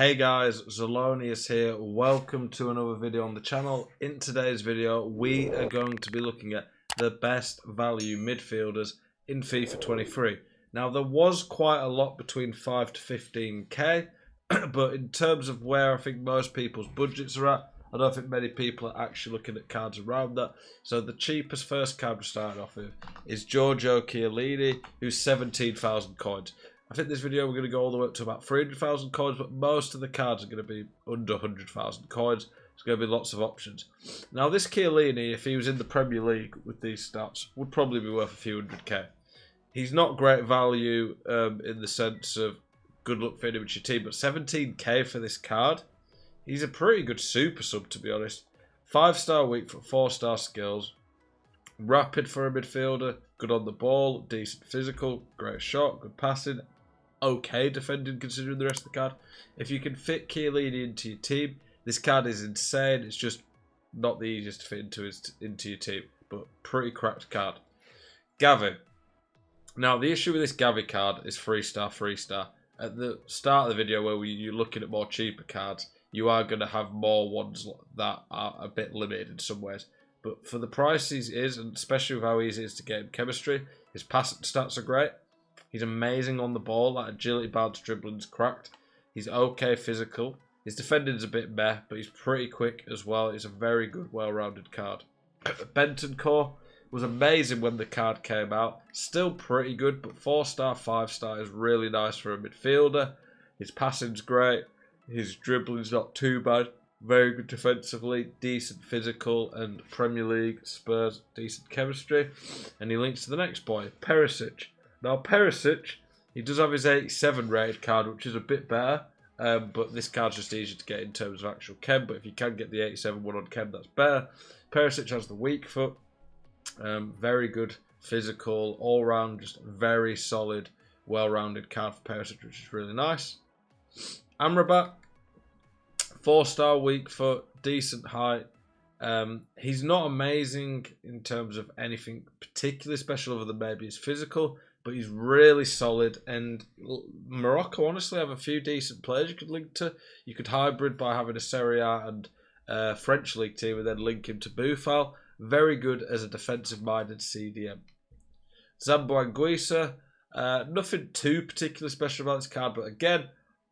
Hey guys, Zelonius here. Welcome to another video on the channel. In today's video, we are going to be looking at the best value midfielders in FIFA 23. Now, there was quite a lot between 5 to 15k, but in terms of where I think most people's budgets are at, I don't think many people are actually looking at cards around that. So the cheapest first card we're starting off with is Giorgio Chiellini, who's 17,000 coins. I think this video we're going to go all the way up to about 300,000 coins, but most of the cards are going to be under 100,000 coins. There's going to be lots of options. Now, this Chiellini, if he was in the Premier League with these stats, would probably be worth a few 100k. He's not great value in the sense of good luck fitting with your team, but 17k for this card, he's a pretty good super sub, to be honest. 5-star weak foot, 4-star skills, rapid for a midfielder, good on the ball, decent physical, great shot, good passing, okay defending considering the rest of the card. If you can fit Chiellini into your team, this card is insane. It's just not the easiest to fit into your team, but pretty cracked card. Gavi. Now, the issue with this Gavi card is 3-star, 3-star. At the start of the video where you're looking at more cheaper cards, you are going to have more ones that are a bit limited in some ways. But for the price he is, and especially with how easy it is to get him chemistry, his passing stats are great. He's amazing on the ball. That agility, bounce, dribbling's cracked. He's okay physical. His defending's a bit meh, but he's pretty quick as well. He's a very good, well-rounded card. Bentancur was amazing when the card came out. Still pretty good, but 4-star, 5-star is really nice for a midfielder. His passing's great. His dribbling's not too bad. Very good defensively, decent physical, and Premier League, Spurs, decent chemistry. And he links to the next boy, Perisic. Now, Perisic, he does have his 87 rated card, which is a bit better. But this card's just easier to get in terms of actual chem. But if you can get the 87 one on chem, that's better. Perisic has the weak foot. Very good physical, all-round, just very solid, well-rounded card for Perisic, which is really nice. Amrabat, 4-star weak foot, decent height. He's not amazing in terms of anything particularly special other than maybe his physical, but he's really solid. And Morocco honestly have a few decent players you could link to. You could hybrid by having a Serie A and French league team and then link him to Boufal. Very good as a defensive-minded CDM. Zambo Anguissa, nothing too particularly special about this card, but again,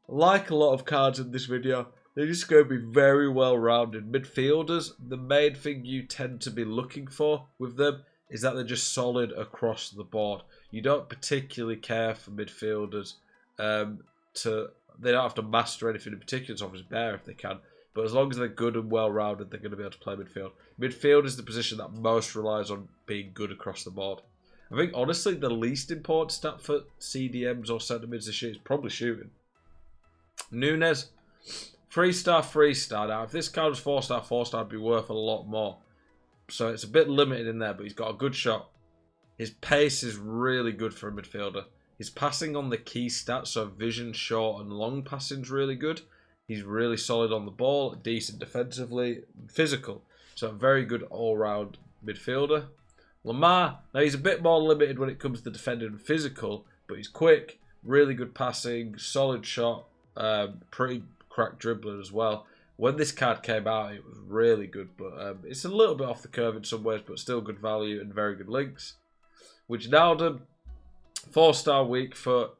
like a lot of cards in this video, they're just going to be very well-rounded midfielders. The main thing you tend to be looking for with them is that they're just solid across the board. You don't particularly care for midfielders. They don't have to master anything in particular. It's obviously better if they can. But as long as they're good and well-rounded, they're going to be able to play midfield. Midfield is the position that most relies on being good across the board. I think, honestly, the least important stat for CDMs or centre mids this year is probably shooting. Nunes, 3-star, 3-star. Now, if this card was 4-star, 4-star, it'd be worth a lot more. So it's a bit limited in there, but he's got a good shot. His pace is really good for a midfielder. His passing on the key stats, so vision, short, and long passing is really good. He's really solid on the ball, decent defensively, physical. So a very good all-round midfielder. Lamar, now he's a bit more limited when it comes to defending and physical, but he's quick, really good passing, solid shot, pretty cracked dribbler as well. When this card came out, it was really good, but it's a little bit off the curve in some ways, but still good value and very good links. Wijnaldum, 4-star weak foot,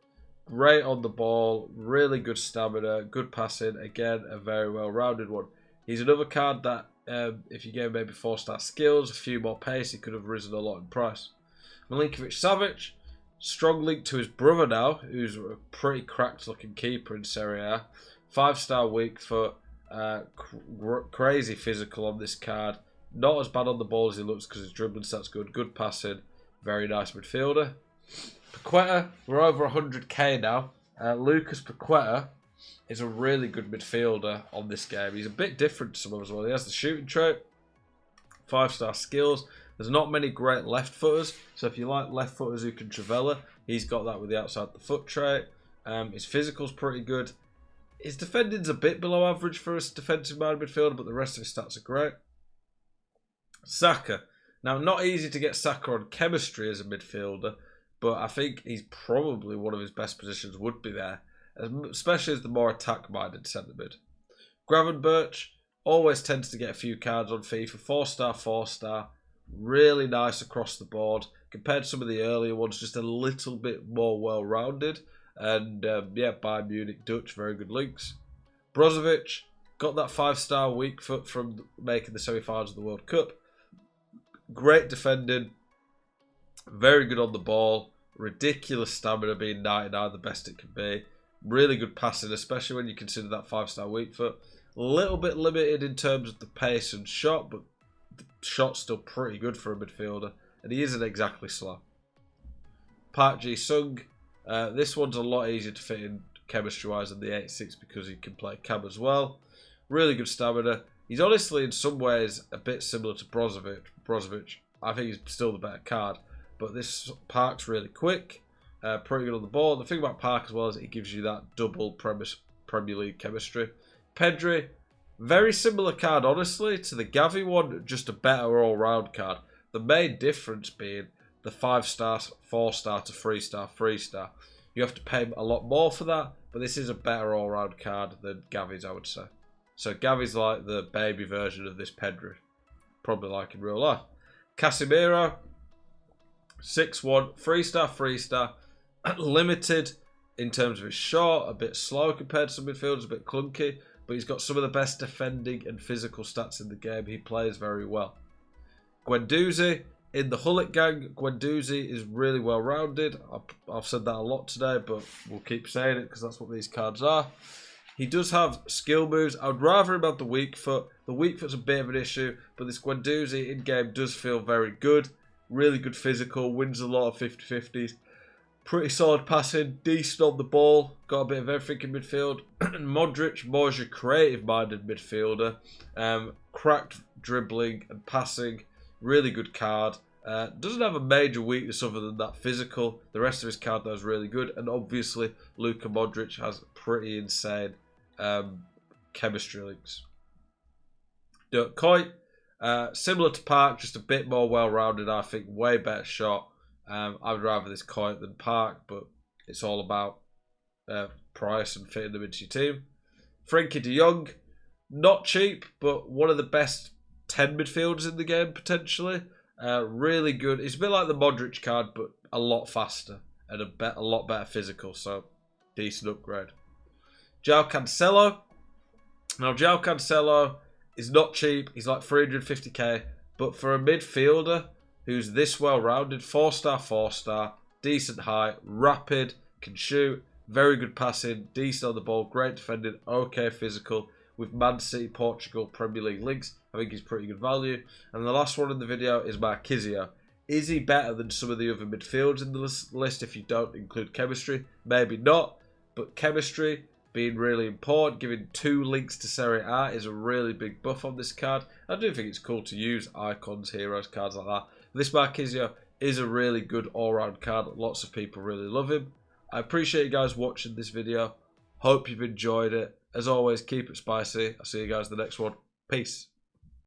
great on the ball, really good stamina, good passing. Again, a very well-rounded one. He's another card that, if you gave maybe 4-star skills, a few more pace, he could have risen a lot in price. Milinkovic-Savic, strong link to his brother now, who's a pretty cracked-looking keeper in Serie A. 5-star weak foot, crazy physical on this card. Not as bad on the ball as he looks because his dribbling stats good. Good passing, very nice midfielder. Paqueta, we're over 100k now. Lucas Paqueta is a really good midfielder on this game. He's a bit different to some of us. Well, he has the shooting trait, 5-star skills. There's not many great left footers, so if you like left footers who can trivela, he's got that with the outside the foot trait. His physical's pretty good. His defending's a bit below average for a defensive-minded midfielder, but the rest of his stats are great. Saka. Now, not easy to get Saka on chemistry as a midfielder, but I think he's probably one of his best positions would be there. especially as the more attack-minded centre mid. Gravenberch always tends to get a few cards on FIFA. 4-star, 4-star. Really nice across the board. Compared to some of the earlier ones, just a little bit more well-rounded. And yeah, Bayern Munich, Dutch, very good links. Brozovic got that 5-star weak foot from making the semi-finals of the World Cup. Great defending. Very good on the ball. Ridiculous stamina, being 99, the best it can be. Really good passing, especially when you consider that 5-star weak foot. A little bit limited in terms of the pace and shot, but the shot's still pretty good for a midfielder. And he isn't exactly slow. Park Ji-sung. This one's a lot easier to fit in chemistry-wise than the 86 because he can play cam as well. Really good stamina. He's honestly, in some ways, a bit similar to Brozovic. I think he's still the better card. But this Park's really quick. Pretty good on the ball. The thing about Park as well is he gives you that double Premier League chemistry. Pedri, very similar card, honestly, to the Gavi one. Just a better all-round card. The main difference being the 5-star, 4-star to 3-star, 3-star. You have to pay a lot more for that, but this is a better all-round card than Gavi's, I would say. So Gavi's like the baby version of this Pedri. Probably like in real life. Casemiro, 6-1, 3-star, 3-star. Limited in terms of his shot, a bit slow compared to some midfielders, a bit clunky, but he's got some of the best defending and physical stats in the game. He plays very well. Guendouzi, in the Hullet gang, Guendouzi is really well rounded. I've said that a lot today, but we'll keep saying it because that's what these cards are. He does have skill moves. I would rather him have the weak foot. The weak foot's a bit of an issue, but this Guendouzi in-game does feel very good. Really good physical, wins a lot of 50-50s. Pretty solid passing, decent on the ball. Got a bit of everything in midfield. Modric, more as your creative-minded midfielder. Cracked dribbling and passing. Really good card. Doesn't have a major weakness other than that physical. The rest of his card though is really good. And obviously, Luka Modric has pretty insane chemistry links. Dirk Kuyt, similar to Park, just a bit more well-rounded, I think. Way better shot. I would rather this Kuyt than Park, but it's all about price and fitting them into your team. Frenkie de Jong, not cheap, but one of the best 10 midfielders in the game, potentially. Really good. It's a bit like the Modric card, but a lot faster and a lot better physical, so decent upgrade. João Cancelo. Now, João Cancelo is not cheap. He's like 350k, but for a midfielder who's this well-rounded, 4-star, 4-star, decent height, rapid, can shoot, very good passing, decent on the ball, great defending, okay physical, with Man City, Portugal, Premier League links. I think he's pretty good value. And the last one in the video is Marquinhos. Is he better than some of the other midfielders in the list if you don't include chemistry? Maybe not, but chemistry being really important, giving 2 links to Serie A is a really big buff on this card. I do think it's cool to use icons, heroes, cards like that. This Marquinhos is a really good all-round card. Lots of people really love him. I appreciate you guys watching this video. Hope you've enjoyed it. As always, keep it spicy. I'll see you guys in the next one. Peace.